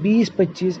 20-25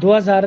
2000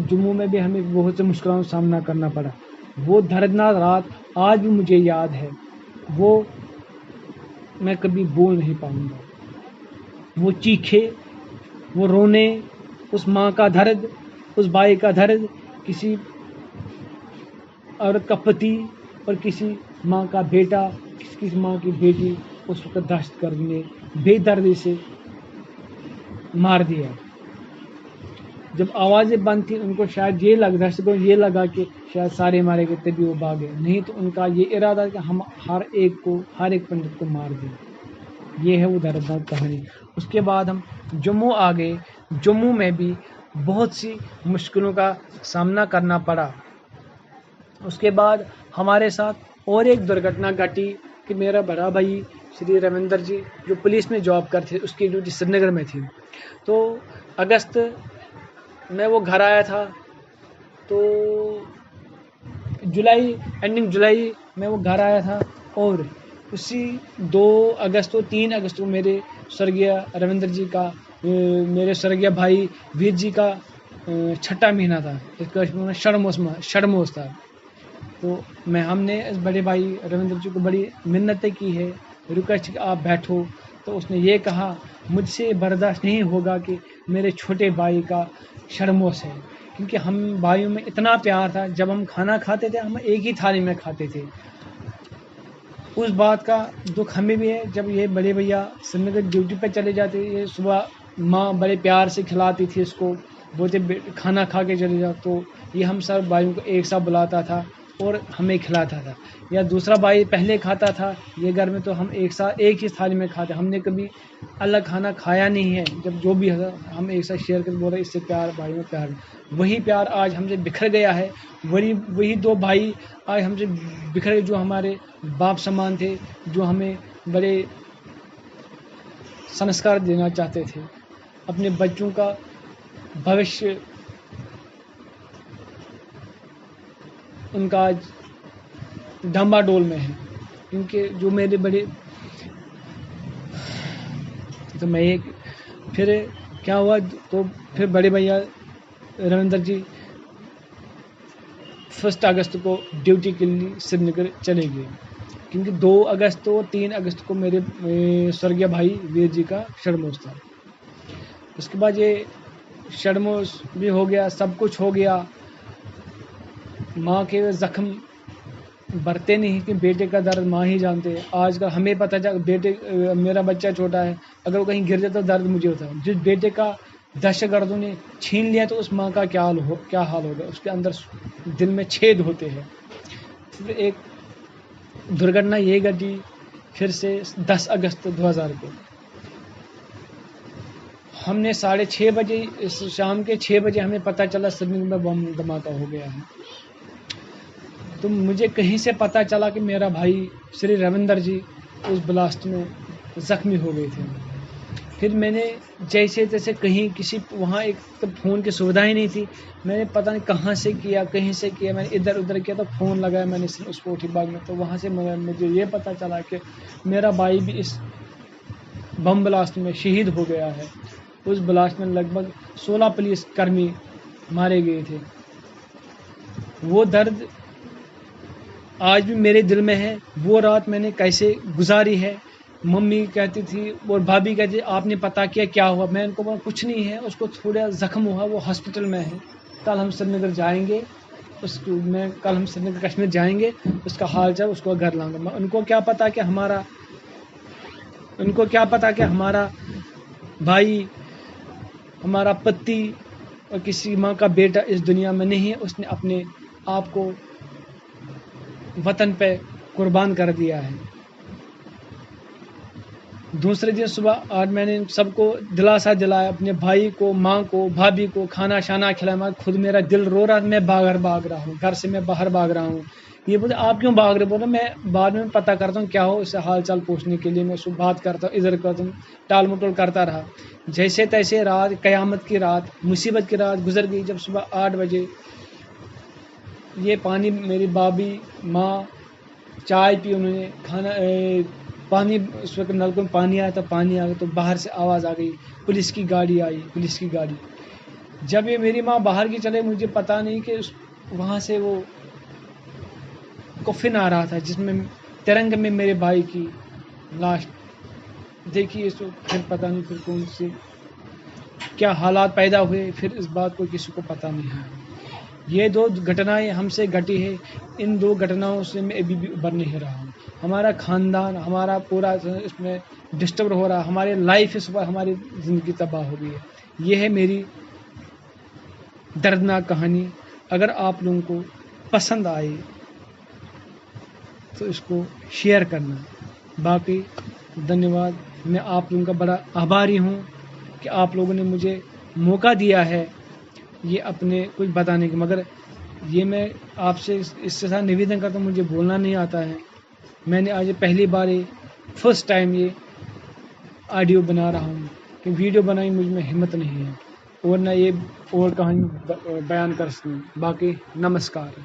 جموں میں بھی ہمیں بہت سے مشکلات کا سامنا کرنا پڑا. وہ دردناک رات آج بھی مجھے یاد ہے، وہ میں کبھی بول نہیں پاؤں گا. وہ چیخے، وہ رونے، اس ماں کا درد، اس بھائی کا درد، کسی عورت کا پتی اور کسی ماں کا بیٹا، کسی ماں کی بیٹی اس وقت دہشت گرد نے بے دردی سے مار دیا. جب آوازیں بند تھی ان کو شاید یہ لگا کہ شاید سارے مارے گئے، تبھی وہ بھاگے. نہیں تو ان کا یہ ارادہ کہ ہم ہر ایک پنڈت کو مار دیں. یہ ہے وہ دردناک کہانی. اس کے بعد ہم جموں آ گئے. جموں میں بھی بہت سی مشکلوں کا سامنا کرنا پڑا. اس کے بعد ہمارے ساتھ اور ایک درگھٹنا گھٹی کہ میرا بڑا بھائی شری رویندر جی جو پولیس میں جاب کرتے، اس کی ڈیوٹی سری نگر میں تھی. تو اگست میں وہ گھر آیا تھا، تو اینڈنگ جولائی میں وہ گھر آیا تھا، اور اسی 2 اگست اور 3 اگست کو میرے سرگیہ رویندر جی کا، میرے سرگیہ بھائی ویر جی کا 6واں مہینہ تھا، شڑموس تھا. تو ہم نے اس بڑے بھائی رویندر جی کو بڑی منتیں کی ہے، ریکویسٹ کہ آپ بیٹھو. تو اس نے یہ کہا مجھ سے برداشت نہیں ہوگا کہ میرے چھوٹے بھائی کا شرموس ہے، کیونکہ ہم بھائیوں میں اتنا پیار تھا. جب ہم کھانا کھاتے تھے ہم ایک ہی تھالی میں کھاتے تھے. اس بات کا دکھ ہمیں بھی ہے. جب یہ بڑے بھیا سری نگر ڈیوٹی پہ چلے جاتے، یہ صبح ماں بڑے پیار سے کھلاتی تھی اس کو، بولتے کھانا کھا کے چلے جاؤ. تو یہ ہم سب بھائیوں کو ایک ساتھ بلاتا تھا اور ہمیں کھلاتا تھا. یا دوسرا بھائی پہلے کھاتا تھا یہ گھر میں، تو ہم ایک ہی تھالی میں کھاتے. ہم نے کبھی الگ کھانا کھایا نہیں ہے. جب جو بھی ہم ایک ساتھ شیئر کر بول رہے، اس سے پیار بھائی میں پیار. وہی پیار آج ہم سے بکھر گیا ہے. وہی 2 بھائی آج ہم سے بکھر گئے جو ہمارے باپ سمان تھے، جو ہمیں بڑے سنسکار دینا چاہتے تھے. اپنے بچوں کا بھوشیہ ان کا آج ڈھمبا ڈول میں ہے. کیونکہ جو میرے بڑے، تو میں ایک پھر کیا ہوا، تو پھر بڑے بھیا رویندر جی 1 اگست کو ڈیوٹی کے لیے سری نگر چلے گئے، کیونکہ 2 اگست اور 3 اگست کو میرے سرگیہ بھائی ویر جی کا شرموس تھا. اس کے بعد یہ شرموس بھی ہو گیا، سب کچھ ہو گیا. ماں کے زخم بھرتے نہیں کہ بیٹے کا درد ماں ہی جانتے. آج کل ہمیں پتہ چلا میرا بچہ چھوٹا ہے، اگر وہ کہیں گر جاتا تو درد مجھے ہوتا ہے. جس بیٹے کا دہشت گردوں نے چھین لیا تو اس ماں کا کیا حال ہوگا. اس کے اندر دل میں چھید ہوتے ہیں. پھر ایک درگھٹنا یہ گھٹی پھر سے 10 اگست 2000 کو. ہم نے 6:30 بجے، شام کے 6 بجے ہمیں پتہ چلا سری نگر میں بم دھماکہ ہو گیا ہے. تو مجھے کہیں سے پتہ چلا کہ میرا بھائی شری رویندر جی اس بلاسٹ میں زخمی ہو گئے تھے. پھر میں نے جیسے تیسے وہاں ایک تو فون کی سویدھا ہی نہیں تھی. میں نے پتہ نہیں کہاں سے کیا، کہیں سے کیا، میں نے ادھر ادھر کیا، تو فون لگایا میں نے اس کو کوٹھی باغ میں. تو وہاں سے مجھے یہ پتہ چلا کہ میرا بھائی بھی اس بم بلاسٹ میں شہید ہو گیا ہے. اس بلاسٹ میں لگ بھگ 16 پولیس کرمی مارے گئے تھے. وہ درد آج بھی میرے دل میں ہے. وہ رات میں نے کیسے گزاری ہے. ممی کہتی تھی اور بھابھی کہتی تھی آپ نے پتہ کیا ہوا. میں ان کو بولا کچھ نہیں ہے، اس کو تھوڑا زخم ہوا، وہ ہاسپٹل میں ہے. کل ہم سری نگر جائیں گے، کل ہم سری نگر کشمیر جائیں گے، اس کا حال چال اس کو گھر لاؤں گا. ان کو کیا پتا کہ ہمارا بھائی، ہمارا پتی اور کسی ماں کا بیٹا اس دنیا میں نہیں ہے. اس نے اپنے آپ کو وطن پہ قربان کر دیا ہے. دوسرے دن صبح آج میں نے سب کو دلاسا دلایا، اپنے بھائی کو، ماں کو، بھابھی کو کھانا شانا کھلایا. خود میرا دل رو رہا، میں بھاگ رہا ہوں گھر سے، میں باہر بھاگ رہا ہوں. یہ بولے آپ کیوں بھاگ رہے؟ بولا میں بعد میں پتہ کرتا ہوں کیا ہو، اس سے حال چال پوچھنے کے لیے. میں اس کو بات کرتا ہوں، ادھر کرتا ہوں، ٹال مٹول کرتا رہا. جیسے تیسے رات، قیامت کی رات، مصیبت کی رات گزر گئی. جب صبح 8 بجے یہ پانی، میری بھابھی ماں چائے پی، انہوں نے کھانا پانی، اس وقت نلکوں میں پانی آیا تو باہر سے آواز آ گئی، پولیس کی گاڑی آئی، پولیس کی گاڑی. جب یہ میری ماں باہر کی چلے مجھے پتہ نہیں کہ وہاں سے وہ کفن آ رہا تھا جس میں ترنگ میں میرے بھائی کی لاش دیکھی. اس وقت پھر پتہ نہیں پھر کون سی کیا حالات پیدا ہوئے پھر اس بات کو کسی کو پتہ نہیں ہے. یہ 2 گھٹنائیں ہم سے گھٹی ہے. ان 2 گھٹناؤں سے میں ابھی بھی ابھر نہیں رہا ہوں. ہمارا خاندان ہمارا پورا اس میں ڈسٹرب ہو رہا. ہمارے لائف اس پر ہماری زندگی تباہ ہو گئی ہے. یہ ہے میری دردناک کہانی. اگر آپ لوگوں کو پسند آئی تو اس کو شیئر کرنا. باقی دھنیہ واد. میں آپ لوگوں کا بڑا آبھاری ہوں کہ آپ لوگوں نے مجھے موقع دیا ہے یہ اپنے کچھ بتانے کے. مگر یہ میں آپ سے اس سے ساتھ نویدن کرتا ہوں مجھے بولنا نہیں آتا ہے. میں نے آج پہلی بار فرسٹ ٹائم یہ آڈیو بنا رہا ہوں کہ ویڈیو بنائی مجھ میں ہمت نہیں ہے اور نہ یہ اور کہانی بیان کر سکوں. باقی نمسکار.